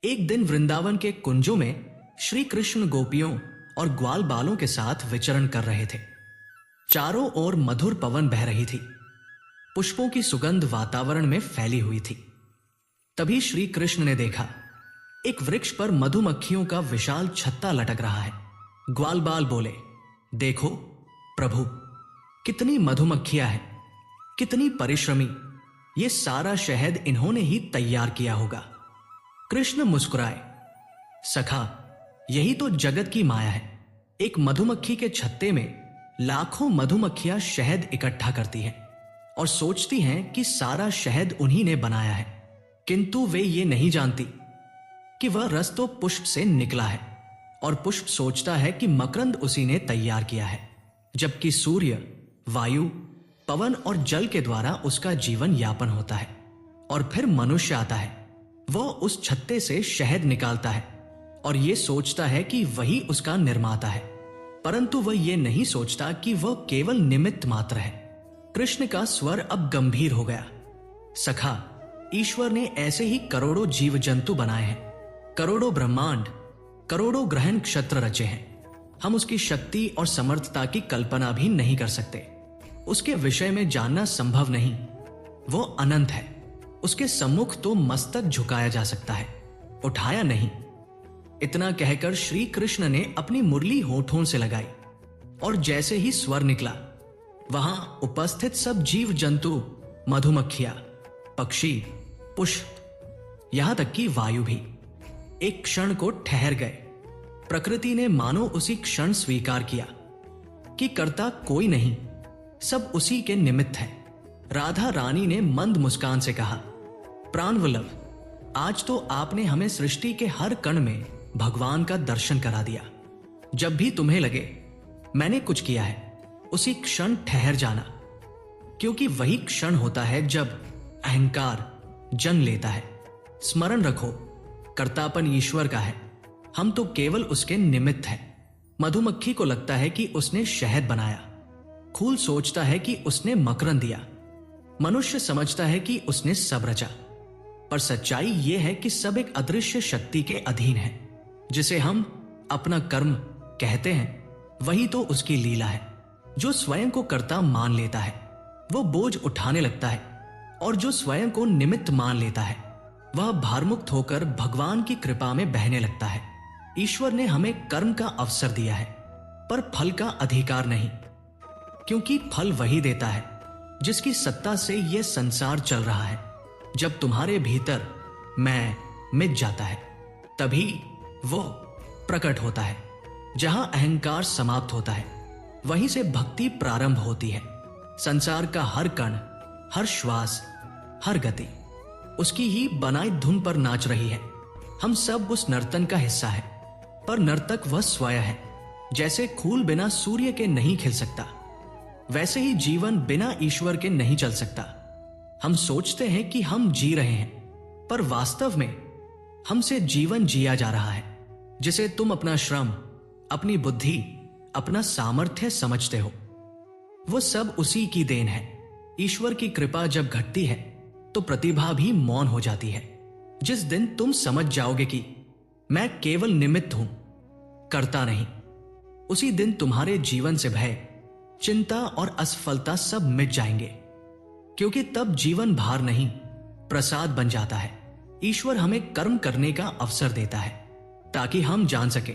एक दिन वृंदावन के कुंजों में श्री कृष्ण गोपियों और ग्वाल बालों के साथ विचरण कर रहे थे। चारों ओर मधुर पवन बह रही थी। पुष्पों की सुगंध वातावरण में फैली हुई थी। तभी श्री कृष्ण ने देखा, एक वृक्ष पर मधुमक्खियों का विशाल छत्ता लटक रहा है। ग्वाल बाल बोले, देखो प्रभु, कितनी मधुमक्खियां हैं, कितनी परिश्रमी, ये सारा शहद इन्होंने ही तैयार किया होगा। कृष्ण मुस्कुराए, सखा, यही तो जगत की माया है। एक मधुमक्खी के छत्ते में लाखों मधुमक्खियां शहद इकट्ठा करती हैं और सोचती हैं कि सारा शहद उन्हीं ने बनाया है, किंतु वे ये नहीं जानती कि वह रस तो पुष्प से निकला है और पुष्प सोचता है कि मकरंद उसी ने तैयार किया है, जबकि सूर्य, वायु, पवन और जल के द्वारा उसका जीवन यापन होता है। और फिर मनुष्य आता है, वह उस छत्ते से शहद निकालता है और यह सोचता है कि वही उसका निर्माता है, परंतु वह यह नहीं सोचता कि वह केवल निमित्त मात्र है। कृष्ण का स्वर अब गंभीर हो गया, सखा, ईश्वर ने ऐसे ही करोड़ों जीव जंतु बनाए हैं, करोड़ों ब्रह्मांड, करोड़ों ग्रह नक्षत्र रचे हैं। हम उसकी शक्ति और समर्थता की कल्पना भी नहीं कर सकते। उसके विषय में जानना संभव नहीं। वो अनंत है। उसके सम्मुख तो मस्तक झुकाया जा सकता है, उठाया नहीं। इतना कहकर श्री कृष्ण ने अपनी मुरली होठों से लगाई और जैसे ही स्वर निकला, वहां उपस्थित सब जीव जंतु, मधुमक्खियां, पक्षी, पुष्प, यहां तक कि वायु भी एक क्षण को ठहर गए। प्रकृति ने मानो उसी क्षण स्वीकार किया कि कर्ता कोई नहीं, सब उसी के निमित्त है। राधा रानी ने मंद मुस्कान से कहा, प्राणवल्लभ, आज तो आपने हमें सृष्टि के हर कण में भगवान का दर्शन करा दिया। जब भी तुम्हें लगे मैंने कुछ किया है, उसी क्षण ठहर जाना, क्योंकि वही क्षण होता है जब अहंकार जन्म लेता है। स्मरण रखो, कर्तापन ईश्वर का है, हम तो केवल उसके निमित्त हैं। मधुमक्खी को लगता है कि उसने शहद बनाया, फूल सोचता है कि उसने मकरंद दिया, मनुष्य समझता है कि उसने सब रचा, पर सच्चाई यह है कि सब एक अदृश्य शक्ति के अधीन है। जिसे हम अपना कर्म कहते हैं, वही तो उसकी लीला है। जो स्वयं को कर्ता मान लेता है वो बोझ उठाने लगता है, और जो स्वयं को निमित्त मान लेता है वह भारमुक्त होकर भगवान की कृपा में बहने लगता है। ईश्वर ने हमें कर्म का अवसर दिया है, पर फल का अधिकार नहीं, क्योंकि फल वही देता है जिसकी सत्ता से यह संसार चल रहा है। जब तुम्हारे भीतर मैं मिट जाता है, तभी वो प्रकट होता है। जहां अहंकार समाप्त होता है, वहीं से भक्ति प्रारंभ होती है। संसार का हर कण, हर श्वास, हर गति उसकी ही बनाई धुन पर नाच रही है। हम सब उस नर्तन का हिस्सा है, पर नर्तक वह स्वयं है। जैसे फूल बिना सूर्य के नहीं खिल सकता, वैसे ही जीवन बिना ईश्वर के नहीं चल सकता। हम सोचते हैं कि हम जी रहे हैं, पर वास्तव में हमसे जीवन जिया जा रहा है, जिसे तुम अपना श्रम, अपनी बुद्धि, अपना सामर्थ्य समझते हो। वो सब उसी की देन है। ईश्वर की कृपा जब घटती है तो प्रतिभा भी मौन हो जाती है। जिस दिन तुम समझ जाओगे कि मैं केवल निमित्त हूं, करता नहीं, उसी दिन तुम्हारे जीवन से भय, चिंता और असफलता सब मिट जाएंगे, क्योंकि तब जीवन भार नहीं, प्रसाद बन जाता है। ईश्वर हमें कर्म करने का अवसर देता है ताकि हम जान सके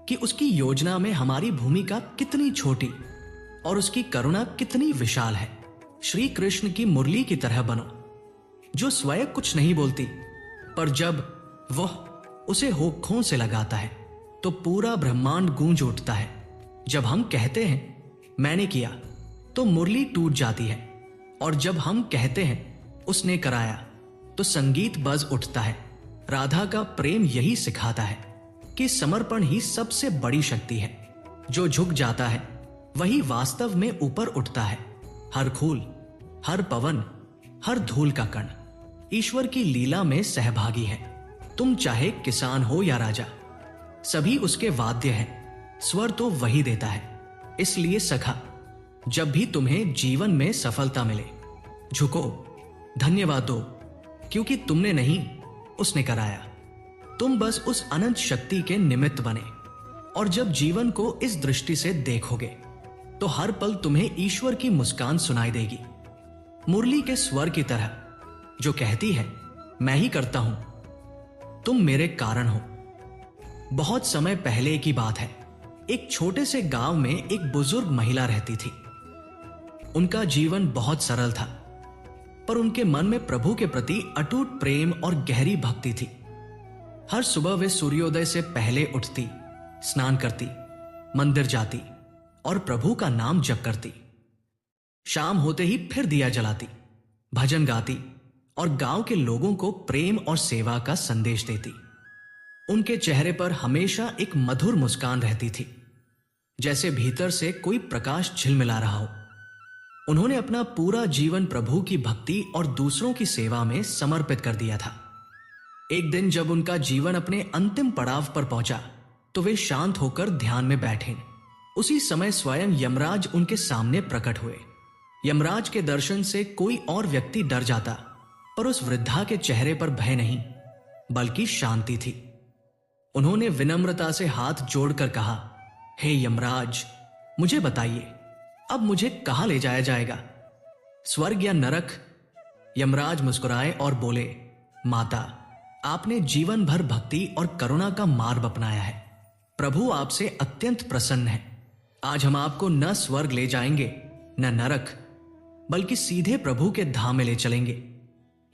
कि उसकी योजना में हमारी भूमिका कितनी छोटी और उसकी करुणा कितनी विशाल है। श्री कृष्ण की मुरली की तरह बनो, जो स्वयं कुछ नहीं बोलती, पर जब वह उसे होठों से लगाता है तो पूरा ब्रह्मांड गूंज उठता है। जब हम कहते हैं मैंने किया, तो मुरली टूट जाती है, और जब हम कहते हैं उसने कराया, तो संगीत बज उठता है। राधा का प्रेम यही सिखाता है कि समर्पण ही सबसे बड़ी शक्ति है। जो झुक जाता है वही वास्तव में ऊपर उठता है। हर फूल, हर पवन, हर धूल का कण ईश्वर की लीला में सहभागी है। तुम चाहे किसान हो या राजा, सभी उसके वाद्य हैं। स्वर तो वही देता है। इसलिए सखा, जब भी तुम्हें जीवन में सफलता मिले, झुको, धन्यवाद दो, क्योंकि तुमने नहीं, उसने कराया। तुम बस उस अनंत शक्ति के निमित्त बने, और जब जीवन को इस दृष्टि से देखोगे तो हर पल तुम्हें ईश्वर की मुस्कान सुनाई देगी, मुरली के स्वर की तरह जो कहती है, मैं ही करता हूं, तुम मेरे कारण हो। बहुत समय पहले की बात है। एक छोटे से गांव में एक बुजुर्ग महिला रहती थी। उनका जीवन बहुत सरल था, पर उनके मन में प्रभु के प्रति अटूट प्रेम और गहरी भक्ति थी। हर सुबह वे सूर्योदय से पहले उठती, स्नान करती, मंदिर जाती और प्रभु का नाम जप करती। शाम होते ही फिर दिया जलाती, भजन गाती और गांव के लोगों को प्रेम और सेवा का संदेश देती। उनके चेहरे पर हमेशा एक मधुर मुस्कान रहती थी, जैसे भीतर से कोई प्रकाश झिलमिला रहा हो। उन्होंने अपना पूरा जीवन प्रभु की भक्ति और दूसरों की सेवा में समर्पित कर दिया था। एक दिन जब उनका जीवन अपने अंतिम पड़ाव पर पहुंचा तो वे शांत होकर ध्यान में बैठे। उसी समय स्वयं यमराज उनके सामने प्रकट हुए। यमराज के दर्शन से कोई और व्यक्ति डर जाता, पर उस वृद्धा के चेहरे पर भय नहीं बल्कि शांति थी। उन्होंने विनम्रता से हाथ जोड़कर कहा, हे यमराज, मुझे बताइए, अब मुझे कहां ले जाया जाएगा, स्वर्ग या नरक? यमराज मुस्कुराए और बोले, माता, आपने जीवन भर भक्ति और करुणा का मार्ग अपनाया है। प्रभु आपसे अत्यंत प्रसन्न है। आज हम आपको न स्वर्ग ले जाएंगे न नरक, बल्कि सीधे प्रभु के धाम में ले चलेंगे।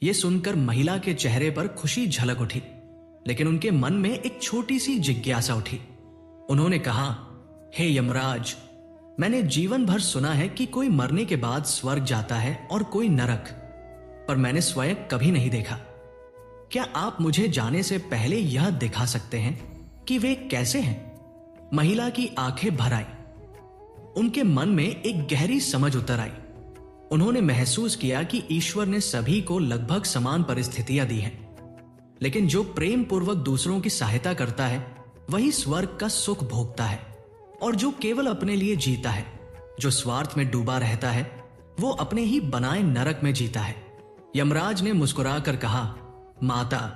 यह सुनकर महिला के चेहरे पर खुशी झलक उठी, लेकिन उनके मन में एक छोटी सी जिज्ञासा उठी। उन्होंने कहा, हे यमराज, मैंने जीवन भर सुना है कि कोई मरने के बाद स्वर्ग जाता है और कोई नरक, पर मैंने स्वयं कभी नहीं देखा। क्या आप मुझे जाने से पहले यह दिखा सकते हैं कि वे कैसे हैं? महिला की आंखें भर आई। उनके मन में एक गहरी समझ उतर आई। उन्होंने महसूस किया कि ईश्वर ने सभी को लगभग समान परिस्थितियां दी हैं, लेकिन जो प्रेम पूर्वक दूसरों की सहायता करता है वही स्वर्ग का सुख भोगता है, और जो केवल अपने लिए जीता है, जो स्वार्थ में डूबा रहता है, वो अपने ही बनाए नरक में जीता है। यमराज ने मुस्कुराकर कहा, माता,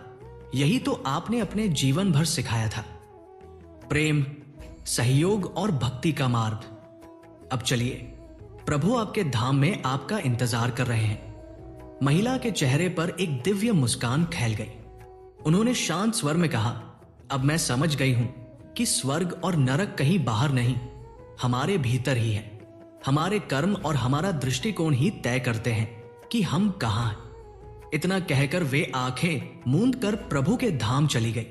यही तो आपने अपने जीवन भर सिखाया था, प्रेम, सहयोग और भक्ति का मार्ग। अब चलिए, प्रभु आपके धाम में आपका इंतजार कर रहे हैं। महिला के चेहरे पर एक दिव्य मुस्कान फैल गई। उन्होंने शांत स्वर में कहा, अब मैं समझ गई हूं कि स्वर्ग और नरक कहीं बाहर नहीं, हमारे भीतर ही है। हमारे कर्म और हमारा दृष्टिकोण ही तय करते हैं कि हम कहां हैं। इतना कहकर वे आंखें मूंद कर प्रभु के धाम चली गई।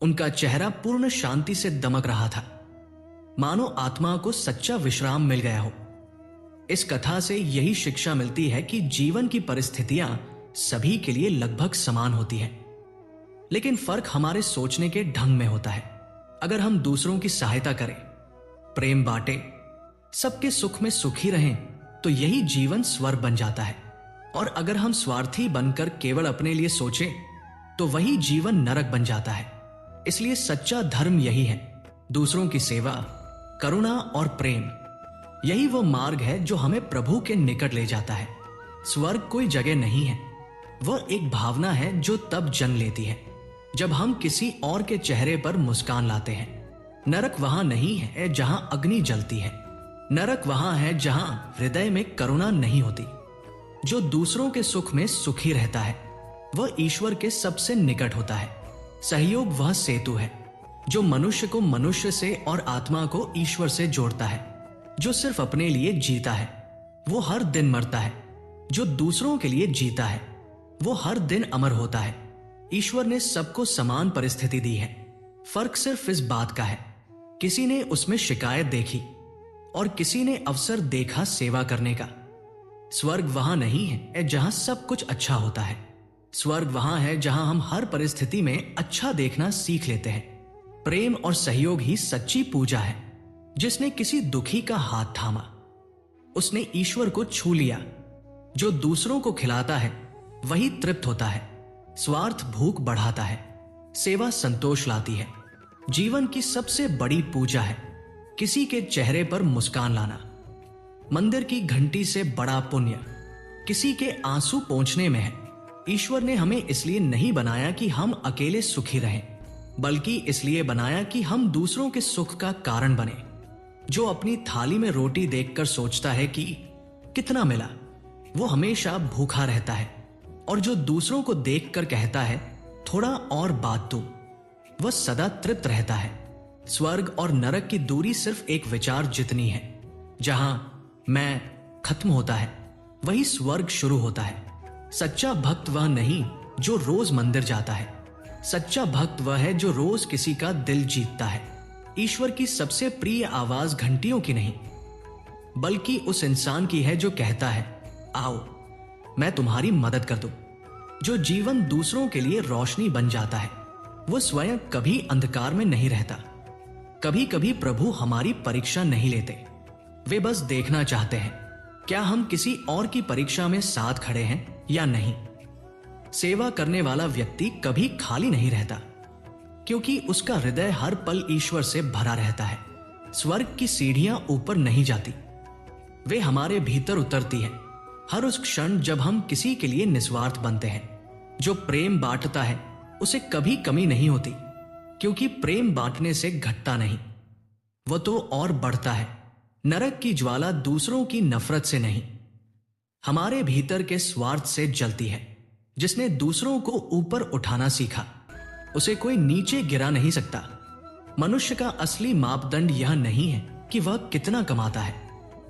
उनका चेहरा पूर्ण शांति से दमक रहा था, मानो आत्मा को सच्चा विश्राम मिल गया हो। इस कथा से यही शिक्षा मिलती है कि जीवन की परिस्थितियां सभी के लिए लगभग समान होती हैं, लेकिन फर्क हमारे सोचने के ढंग में होता है। अगर हम दूसरों की सहायता करें, प्रेम बांटे, सबके सुख में सुखी रहें, तो यही जीवन स्वर्ग बन जाता है। और अगर हम स्वार्थी बनकर केवल अपने लिए सोचें, तो वही जीवन नरक बन जाता है। इसलिए सच्चा धर्म यही है, दूसरों की सेवा, करुणा और प्रेम। यही वो मार्ग है जो हमें प्रभु के निकट ले जाता है। स्वर्ग कोई जगह नहीं है, वह एक भावना है जो तब जन्म लेती है जब हम किसी और के चेहरे पर मुस्कान लाते हैं। नरक वहां नहीं है जहां अग्नि जलती है, नरक वहां है जहां हृदय में करुणा नहीं होती। जो दूसरों के सुख में सुखी रहता है वह ईश्वर के सबसे निकट होता है। सहयोग वह सेतु है जो मनुष्य को मनुष्य से और आत्मा को ईश्वर से जोड़ता है। जो सिर्फ अपने लिए जीता है वो हर दिन मरता है, जो दूसरों के लिए जीता है वो हर दिन अमर होता है। ईश्वर ने सबको समान परिस्थिति दी है, फर्क सिर्फ इस बात का है, किसी ने उसमें शिकायत देखी और किसी ने अवसर देखा सेवा करने का। स्वर्ग वहां नहीं है जहां सब कुछ अच्छा होता है, स्वर्ग वहां है जहां हम हर परिस्थिति में अच्छा देखना सीख लेते हैं। प्रेम और सहयोग ही सच्ची पूजा है। जिसने किसी दुखी का हाथ थामा, उसने ईश्वर को छू लिया। जो दूसरों को खिलाता है वही तृप्त होता है। स्वार्थ भूख बढ़ाता है, सेवा संतोष लाती है। जीवन की सबसे बड़ी पूजा है किसी के चेहरे पर मुस्कान लाना। मंदिर की घंटी से बड़ा पुण्य किसी के आंसू पोंछने में है। ईश्वर ने हमें इसलिए नहीं बनाया कि हम अकेले सुखी रहें, बल्कि इसलिए बनाया कि हम दूसरों के सुख का कारण बने। जो अपनी थाली में रोटी देखकर सोचता है कि कितना मिला, वो हमेशा भूखा रहता है, और जो दूसरों को देखकर कहता है थोड़ा और बात दो, वह सदा तृप्त रहता है। स्वर्ग और नरक की दूरी सिर्फ एक विचार जितनी है। जहां मैं खत्म होता है, वही स्वर्ग शुरू होता है। सच्चा भक्त वह नहीं जो रोज मंदिर जाता है, सच्चा भक्त वह है जो रोज किसी का दिल जीतता है। ईश्वर की सबसे प्रिय आवाज घंटियों की नहीं, बल्कि उस इंसान की है जो कहता है आओ मैं तुम्हारी मदद कर दूं। जो जीवन दूसरों के लिए रोशनी बन जाता है, वो स्वयं कभी अंधकार में नहीं रहता। कभी कभी प्रभु हमारी परीक्षा नहीं लेते, वे बस देखना चाहते हैं क्या हम किसी और की परीक्षा में साथ खड़े हैं या नहीं। सेवा करने वाला व्यक्ति कभी खाली नहीं रहता, क्योंकि उसका हृदय हर पल ईश्वर से भरा रहता है। स्वर्ग की सीढ़ियां ऊपर नहीं जाती, वे हमारे भीतर उतरती हैं। हर उस क्षण जब हम किसी के लिए निस्वार्थ बनते हैं। जो प्रेम बांटता है उसे कभी कमी नहीं होती, क्योंकि प्रेम बांटने से घटता नहीं, वो तो और बढ़ता है। नरक की ज्वाला दूसरों की नफरत से नहीं, हमारे भीतर के स्वार्थ से जलती है। जिसने दूसरों को ऊपर उठाना सीखा, उसे कोई नीचे गिरा नहीं सकता। मनुष्य का असली मापदंड यह नहीं है कि वह कितना कमाता है,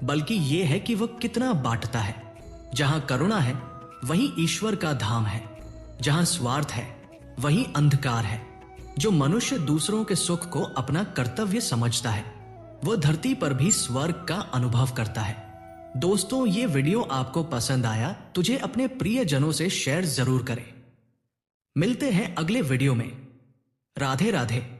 बल्कि यह है कि वह कितना बांटता है। जहां करुणा है वहीं ईश्वर का धाम है, जहां स्वार्थ है वहीं अंधकार है। जो मनुष्य दूसरों के सुख को अपना कर्तव्य समझता है, वह धरती पर भी स्वर्ग का अनुभव करता है। दोस्तों, ये वीडियो आपको पसंद आया तुझे अपने प्रियजनों से शेयर जरूर करें। मिलते हैं अगले वीडियो में। राधे राधे।